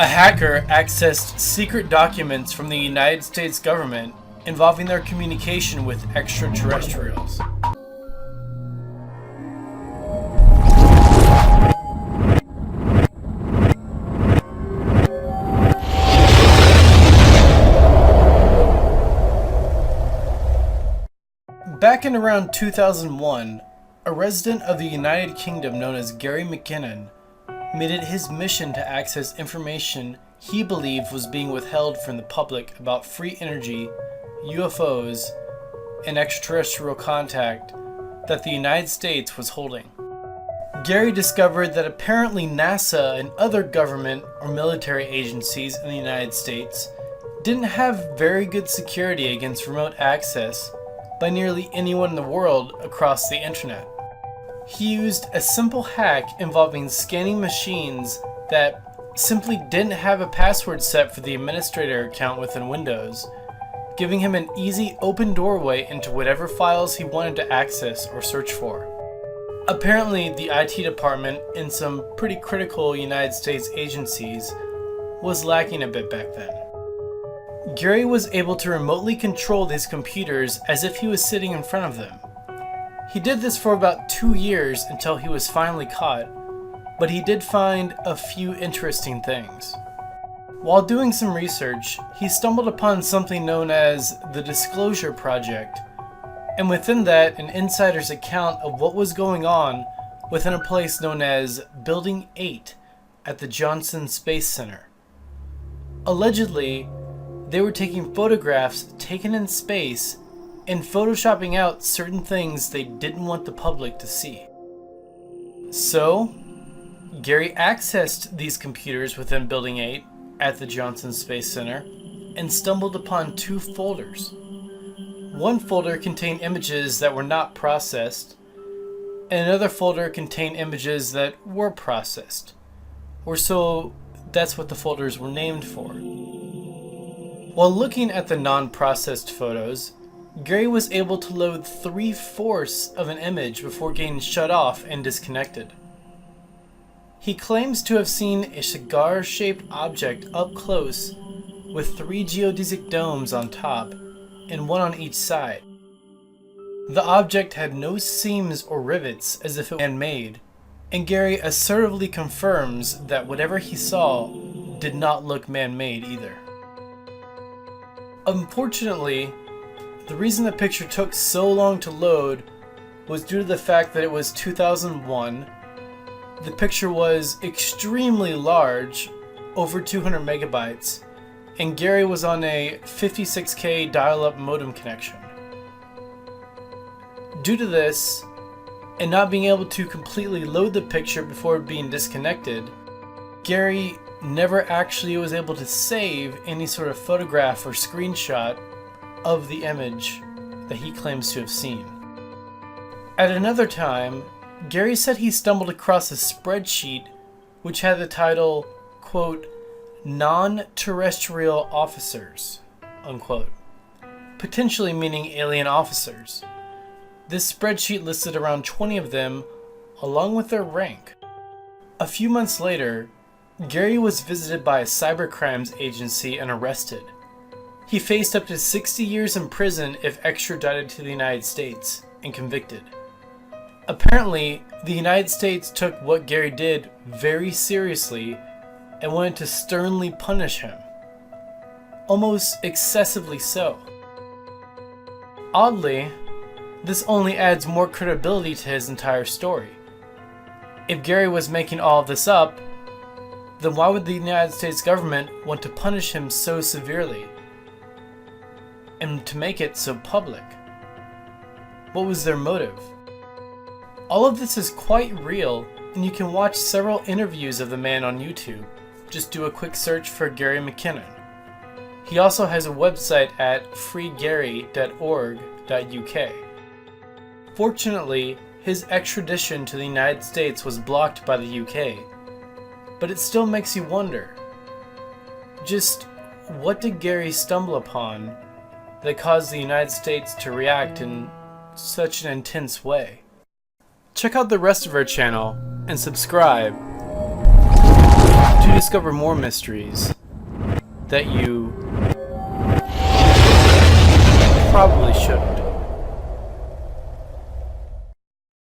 A hacker accessed secret documents from the United States government involving their communication with extraterrestrials. Back in around 2001, a resident of the United Kingdom known as Gary McKinnon made it his mission to access information he believed was being withheld from the public about free energy, UFOs, and extraterrestrial contact that the United States was holding. Gary discovered that apparently NASA and other government or military agencies in the United States didn't have very good security against remote access by nearly anyone in the world across the internet. He used a simple hack involving scanning machines that simply didn't have a password set for the administrator account within Windows, giving him an easy open doorway into whatever files he wanted to access or search for. Apparently, the IT department in some pretty critical United States agencies was lacking a bit back then. Gary was able to remotely control these computers as if he was sitting in front of them. He did this for about 2 years until he was finally caught, but he did find a few interesting things. While doing some research, he stumbled upon something known as the Disclosure Project, and within that, an insider's account of what was going on within a place known as Building 8 at the Johnson Space Center. Allegedly, they were taking photographs taken in space and photoshopping out certain things they didn't want the public to see. So, Gary accessed these computers within Building 8 at the Johnson Space Center and stumbled upon 2 folders. One folder contained images that were not processed, and another folder contained images that were processed. Or so that's what the folders were named for. While looking at the non-processed photos, Gary was able to load 3/4 of an image before getting shut off and disconnected. He claims to have seen a cigar-shaped object up close with 3 geodesic domes on top and 1 on each side. The object had no seams or rivets as if it was man-made, and Gary assertively confirms that whatever he saw did not look man-made either. Unfortunately, the reason the picture took so long to load was due to the fact that it was 2001, the picture was extremely large, over 200 megabytes, and Gary was on a 56K dial-up modem connection. Due to this, and not being able to completely load the picture before being disconnected, Gary never actually was able to save any sort of photograph or screenshot of the image that he claims to have seen. At another time, Gary said he stumbled across a spreadsheet which had the title, quote, non-terrestrial officers, unquote, potentially meaning alien officers. This spreadsheet listed around 20 of them, along with their rank. A few months later, Gary was visited by a cybercrimes agency and arrested. He faced up to 60 years in prison if extradited to the United States and convicted. Apparently, the United States took what Gary did very seriously and wanted to sternly punish him. Almost excessively so. Oddly, this only adds more credibility to his entire story. If Gary was making all of this up, then why would the United States government want to punish him so severely? And to make it so public? What was their motive? All of this is quite real, and you can watch several interviews of the man on YouTube. Just do a quick search for Gary McKinnon. He also has a website at freegary.org.uk. Fortunately, his extradition to the United States was blocked by the UK, but it still makes you wonder, just what did Gary stumble upon that caused the United States to react in such an intense way? Check out the rest of our channel and subscribe. to discover more mysteries that you probably shouldn't.